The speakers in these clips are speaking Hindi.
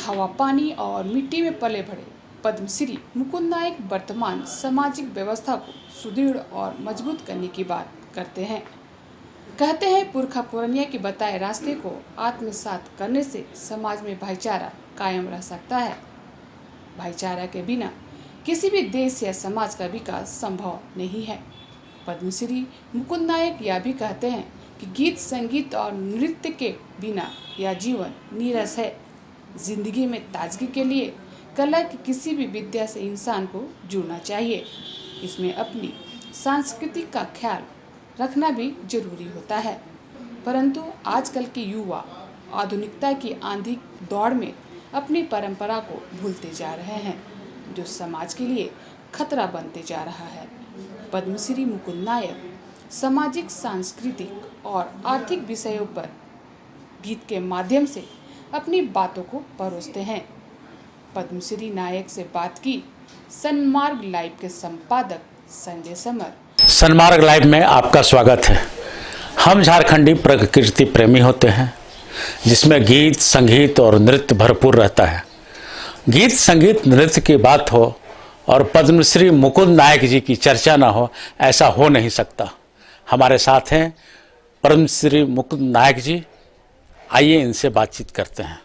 हवा, पानी और मिट्टी में पले बढ़े पद्मश्री मुकुंद नायक वर्तमान सामाजिक व्यवस्था को सुदृढ़ और मजबूत करने की बात करते हैं। कहते हैं पुरखा पुरनिया के बताए रास्ते को आत्मसात करने से समाज में भाईचारा कायम रह सकता है। भाईचारा के बिना किसी भी देश या समाज का विकास संभव नहीं है। पद्मश्री मुकुंद नायक यह भी कहते हैं कि गीत, संगीत और नृत्य के बिना यह जीवन नीरस है। जिंदगी में ताजगी के लिए कला की किसी भी विद्या से इंसान को जुड़ना चाहिए। इसमें अपनी संस्कृति का ख्याल रखना भी जरूरी होता है। परंतु आजकल के युवा आधुनिकता की आंधी दौड़ में अपनी परंपरा को भूलते जा रहे हैं, जो समाज के लिए खतरा बनते जा रहा है। पद्मश्री मुकुंद नायक सामाजिक, सांस्कृतिक और आर्थिक विषयों पर गीत के माध्यम से अपनी बातों को परोसते हैं। पद्मश्री नायक से बात की सन्मार्ग लाइव के संपादक संजय समर। सन्मार्ग लाइव में आपका स्वागत है। हम झारखंडी प्रकृति प्रेमी होते हैं, जिसमें गीत, संगीत और नृत्य भरपूर रहता है। गीत, संगीत, नृत्य की बात हो और पद्मश्री मुकुंद नायक जी की चर्चा ना हो, ऐसा हो नहीं सकता। हमारे साथ हैं पद्मश्री मुकुंद नायक जी। आइए इनसे बातचीत करते हैं।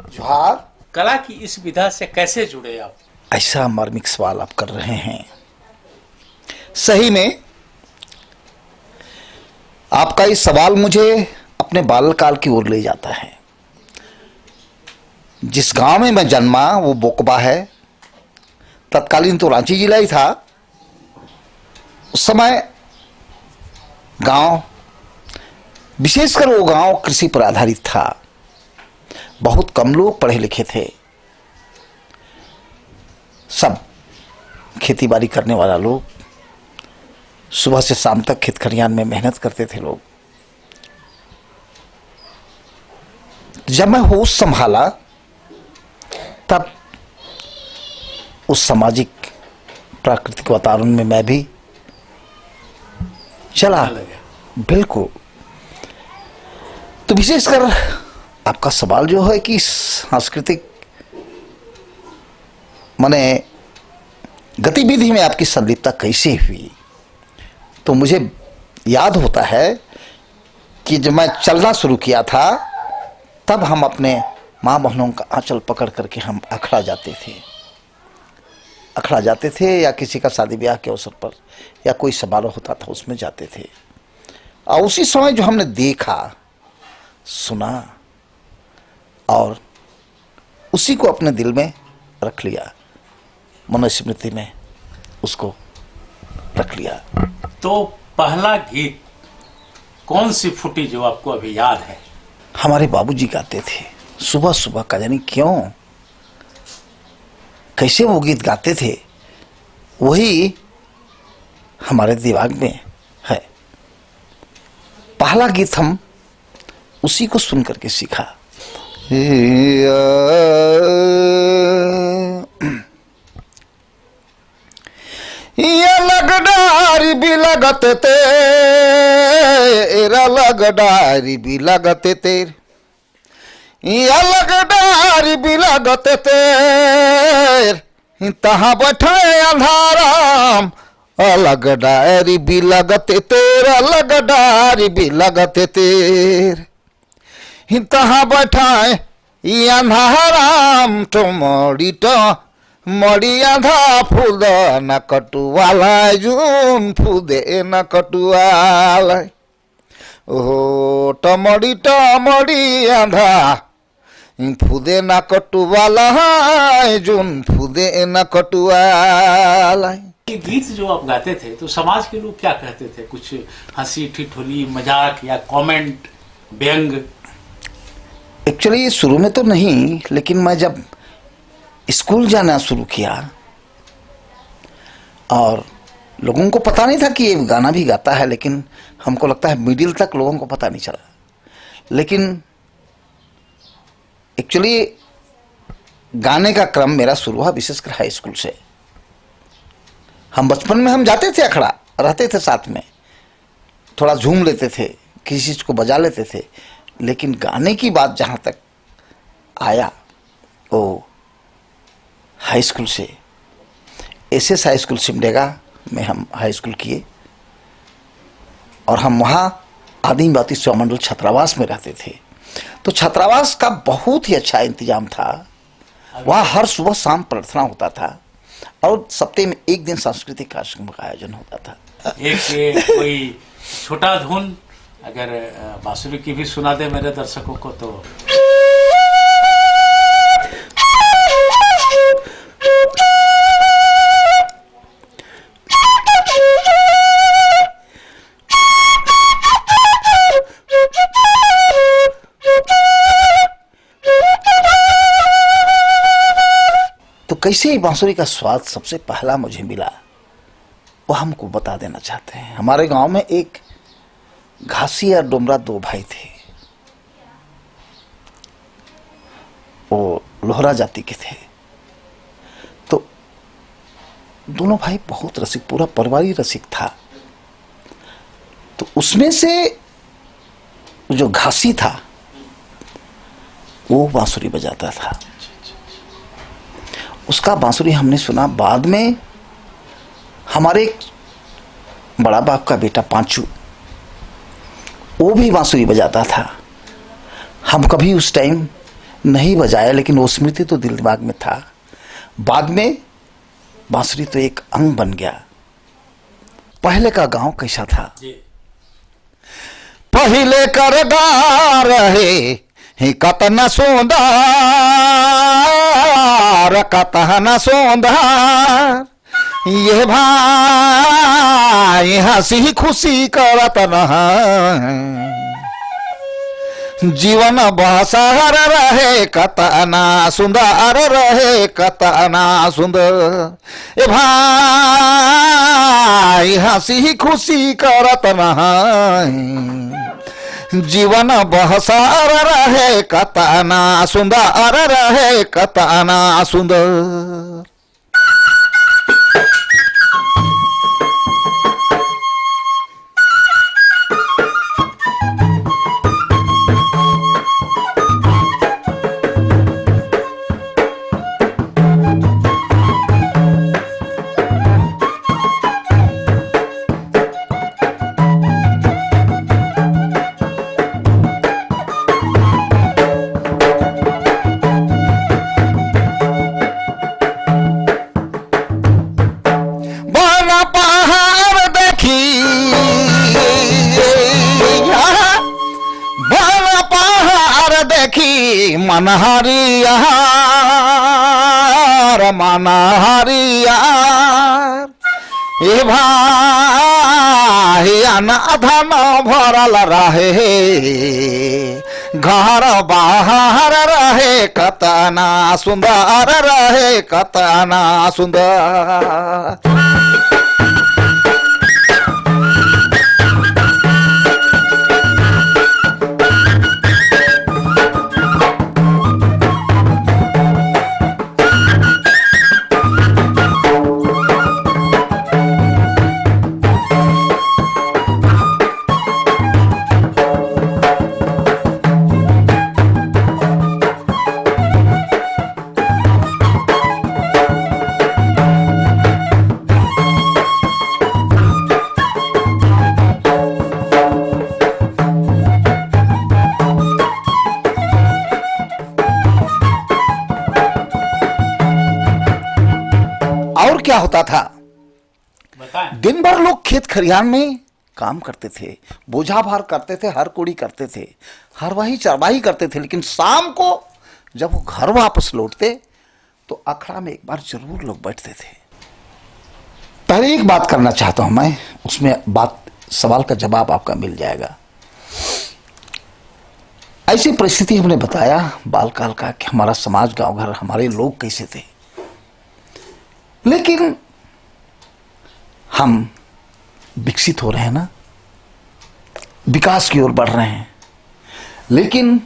जोहार। कला की इस विधा से कैसे जुड़े आप? ऐसा मार्मिक सवाल आप कर रहे हैं। सही में आपका इस सवाल मुझे अपने बालकाल की ओर ले जाता है। जिस गांव में मैं जन्मा वो बोकबा है। तत्कालीन तो रांची जिला ही था। उस समय गांव, विशेषकर वो गांव कृषि पर आधारित था। बहुत कम लोग पढ़े लिखे थे। सब खेती बाड़ी करने वाला लोग, सुबह से शाम तक खेत खलिहान में मेहनत करते थे लोग। जब मैं होश संभाला तब उस सामाजिक प्राकृतिक वातावरण में मैं भी चला। बिल्कुल। तो विशेषकर आपका सवाल जो है कि सांस्कृतिक माने गतिविधि में आपकी संलिप्तता कैसे हुई, तो मुझे याद होता है कि जब मैं चलना शुरू किया था तब हम अपने माँ बहनों का आंचल पकड़ करके हम अखड़ा जाते थे या किसी का शादी ब्याह के अवसर पर या कोई समारोह होता था उसमें जाते थे। और उसी समय जो हमने देखा, सुना और उसी को अपने दिल में रख लिया, मनुस्मृति में उसको रख लिया। तो पहला गीत कौन सी फूटी जो आपको अभी याद है? हमारे बाबूजी गाते थे सुबह सुबह का, जानी क्यों, कैसे वो गीत गाते थे, वही हमारे दिमाग में है। पहला गीत हम उसी को सुन करके सीखा। ये लगडारी भी लगते तेरा, लगडारी भी लगते तेर, ये लगडारी भी लगते तेर, तहाँ बैठाए अंधाराम, अलग डायरी भी लगते तेरा, अलग डायरी भी लगते तेर, तहाँ बैठाए अंधाराम, तो मड़ी आधा फूद न कटुवाला, जून फूदे न कटुवाला, ओ टमड़ी आधा फूदे न कटुवाला, जून फूदे न कटुवाला। गीत जो आप गाते थे तो समाज के लोग क्या कहते थे? कुछ हंसी ठिठोली, मजाक या कमेंट, व्यंग? एक्चुअली शुरू में तो नहीं, लेकिन मैं जब स्कूल जाना शुरू किया और लोगों को पता नहीं था कि ये गाना भी गाता है, लेकिन हमको लगता है मिडिल तक लोगों को पता नहीं चला। लेकिन एक्चुअली गाने का क्रम मेरा शुरू हुआ विशेषकर हाई स्कूल से। हम बचपन में हम जाते थे अखड़ा, रहते थे साथ में, थोड़ा झूम लेते थे, किसी चीज़ को बजा लेते थे, लेकिन गाने की बात जहाँ तक आया वो हाई स्कूल से एसएस हाई स्कूल सिमडेगा में हम हाई स्कूल किए और हम वहाँ आदिमवासी स्वमंडल छात्रावास में रहते थे। तो छात्रावास का बहुत ही अच्छा इंतजाम था। वहाँ हर सुबह शाम प्रार्थना होता था और सप्ताह में एक दिन सांस्कृतिक कार्यक्रम का आयोजन होता था। एक कोई छोटा धुन अगर बांसुरी की भी सुना दे मेरे दर्शकों को तो। तो कैसे ही बांसुरी का स्वाद सबसे पहला मुझे मिला वो हमको बता देना चाहते हैं। हमारे गांव में एक घासी और डोमरा दो भाई थे। वो लोहरा जाति के थे। तो दोनों भाई बहुत रसिक, पूरा परिवार ही रसिक था। तो उसमें से जो घासी था वो बांसुरी बजाता था। उसका बांसुरी हमने सुना। बाद में हमारे बड़ा बाप का बेटा पांचू वो भी बांसुरी बजाता था। हम कभी उस टाइम नहीं बजाया लेकिन वो स्मृति तो दिल दिमाग में था। बाद में बांसुरी तो एक अंग बन गया। पहले का गांव कैसा था? पहले कर गा रहे कतना सुंदर कतना सुंदर ये भाई हंसी खुशी करत न जीवन बसर रहे कतना सुंदर रहे कतना सुंदर ए भाई हंसी खुशी करत न जीवन बसर रहे कतना सुंदर रहे कतना सुंदर। मनहरियार ए भाई अनाधन भरल रहे घर बाहर रहे कतना सुंदर रहे कतना सुंदर। और क्या होता था? दिन भर लोग खेत खलिहान में काम करते थे, बोझा भार करते थे, हर कोड़ी करते थे, हरवाही चरवाही करते थे। लेकिन शाम को जब वो घर वापस लौटते तो अखड़ा में एक बार जरूर लोग बैठते थे। पहले एक बात करना चाहता हूं मैं, उसमें सवाल का जवाब आपका मिल जाएगा। ऐसी परिस्थिति हमने बताया बालकाल का कि हमारा समाज, गांव घर, हमारे लोग कैसे थे। लेकिन हम विकसित हो रहे हैं ना, विकास की ओर बढ़ रहे हैं। लेकिन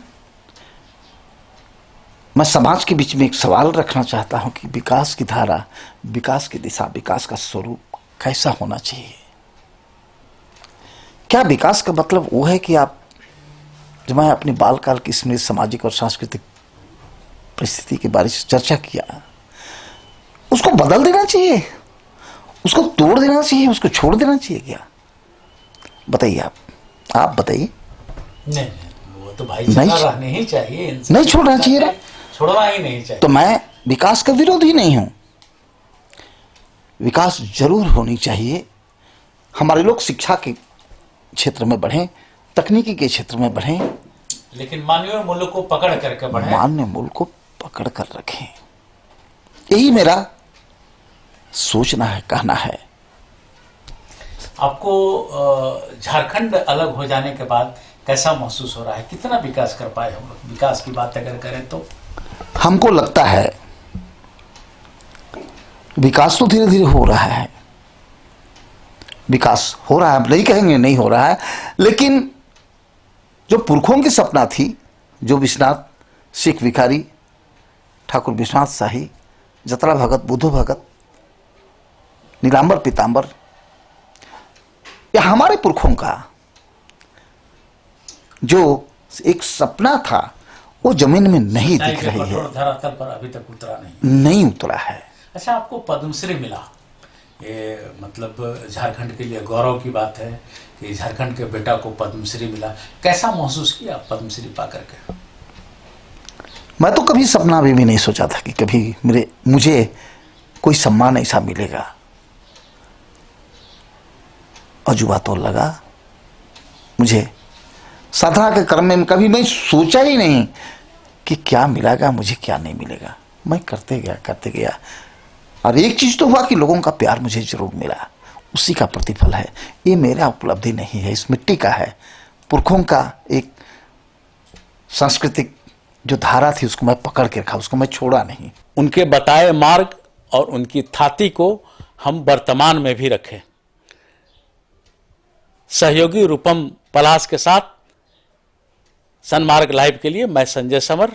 मैं समाज के बीच में एक सवाल रखना चाहता हूं कि विकास की धारा, विकास की दिशा, विकास का स्वरूप कैसा होना चाहिए? क्या विकास का मतलब वो है कि आप, जब मैं अपनी बालकाल की स्मृति, सामाजिक और सांस्कृतिक परिस्थिति के बारे में चर्चा किया, उसको बदल देना चाहिए, उसको तोड़ देना चाहिए, उसको छोड़ देना चाहिए क्या? बताइए आप बताइए। नहीं, वो तो भाईचारा रहने ही चाहिए, नहीं छोड़ना चाहिए ना, छोड़ना ही नहीं चाहिए। तो मैं विकास का विरोधी नहीं हूं, विकास जरूर होनी चाहिए। हमारे लोग शिक्षा के क्षेत्र में बढ़ें, तकनीकी के क्षेत्र में बढ़ें, लेकिन मानवीय मूल्य को पकड़ करके बढ़े, मानवीय मूल्य को पकड़ कर रखें। यही मेरा सोचना है, कहना है। आपको झारखंड अलग हो जाने के बाद कैसा महसूस हो रहा है? कितना विकास कर पाए हम लोग? विकास की बात अगर करें तो हमको लगता है विकास तो धीरे धीरे हो रहा है, विकास हो रहा है, हम नहीं कहेंगे नहीं हो रहा है, लेकिन जो पुरखों की सपना थी, जो विश्वनाथ सिख भिखारी, ठाकुर विश्वनाथ शाही, जतरा भगत, बुद्धो भगत, नीलांबर पीतांबर, या हमारे पुरखों का जो एक सपना था, वो जमीन में नहीं दिख रही है, धरातल पर अभी तक उतरा नहीं उतरा है। अच्छा, आपको पद्मश्री मिला, ये मतलब झारखंड के लिए गौरव की बात है कि झारखंड के बेटा को पद्मश्री मिला। कैसा महसूस किया पद्मश्री पा करके? मैं तो कभी सपना भी नहीं सोचा था कि कभी मुझे कोई सम्मान ऐसा मिलेगा। अजूबा तो लगा मुझे, साधना के क्रम में कभी मैं सोचा ही नहीं कि क्या मिलेगा मुझे, क्या नहीं मिलेगा। मैं करते गया और एक चीज तो हुआ कि लोगों का प्यार मुझे जरूर मिला, उसी का प्रतिफल है। ये मेरा उपलब्धि नहीं है, इस मिट्टी का है, पुरखों का एक सांस्कृतिक जो धारा थी उसको मैं पकड़ के रखा, उसको मैं छोड़ा नहीं। उनके बताए मार्ग और उनकी थाती को हम वर्तमान में भी रखें। सहयोगी रूपम पलाश के साथ सन्मार्ग लाइव के लिए मैं संजय समर।